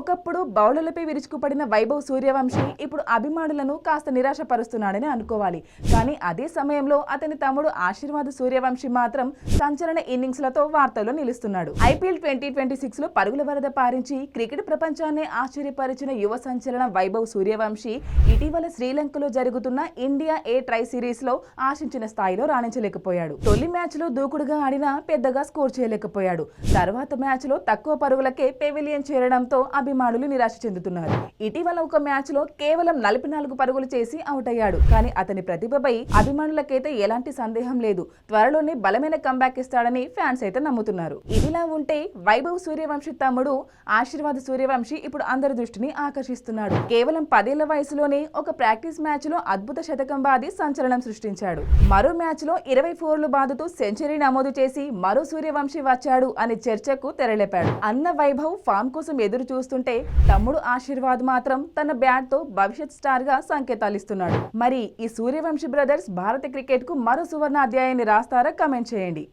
ఒకప్పుడు బౌలర్లపై విరుచుకుపడిన వైభవ్ సూర్యవంశీ ఇప్పుడు అభిమానులను కాస్త నిరాశపరుస్తున్నాడని అనుకోవాలి. కానీ అదే సమయంలో అతని తమ్ముడు ఆశీర్వాద్ సూర్యవంశీ మాత్రం సంచలన ఇన్నింగ్స్లతో వార్తల్లో నిలుస్తున్నాడు. ఐపీఎల్ 2026 లో పరుగుల వరద పారించి క్రికెట్ ప్రపంచాన్ని ఆశ్చర్యపరిచిన యువ సంచలనం వైభవ్ సూర్యవంశీ ఇటీవల శ్రీలంకలో జరుగుతున్న ఇండియా ఏ ట్రై సిరీస్ లో ఆశించిన స్థాయిలో రాణించలేకపోయాడు. తొలి మ్యాచ్ లో దూకుడుగా ఆడినా పెద్దగా స్కోర్ చేయలేకపోయాడు. తర్వాత మ్యాచ్ లో తక్కువ పరుగులకే పెవిలియన్ చేరడంతో అభిమానులు నిరాశ చెందుతున్నారు. ఇటీవల ఒక మ్యాచ్ లో కేవలం 44 పరుగులు చేసి అవుట్ అయ్యాడు. కానీ అతని ప్రతిభపై అభిమానులకైతే ఎలాంటి సందేహం లేదు. త్వరలోనే బలమైన కంబ్యాక్ ఇస్తాడని ఫ్యాన్స్ అయితే నమ్ముతున్నారు. ఇదిలా ఉంటే వైభవ్ సూర్యవంశీ తమ్ముడు ఆశీర్వాద్ సూర్యవంశీ ఇప్పుడు అందరి దృష్టిని ఆకర్షిస్తున్నాడు. కేవలం 10 ఏళ్ల వయసులోనే ఒక ప్రాక్టీస్ మ్యాచ్ లో అద్భుత శతకం బాది సంచలనం సృష్టించాడు. మరో మ్యాచ్ లో 24లు బాదుతూ సెంచరీ నమోదు చేసి మరో సూర్యవంశీ వచ్చాడు అనే చర్చకు తెరలేపాడు. అన్న వైభవ్ ఫామ్ కోసం ఎదురు చూస్తుంటే తమ్ముడు ఆశీర్వాద్ మాత్రం తన బ్యాట్ తో భవిష్యత్ స్టార్ గా సంకేతాలిస్తున్నాడు. మరి ఈ సూర్యవంశీ బ్రదర్స్ భారత క్రికెట్ కు మరో సువర్ణ అధ్యాయాన్ని రాస్తారా? కమెంట్ చేయండి.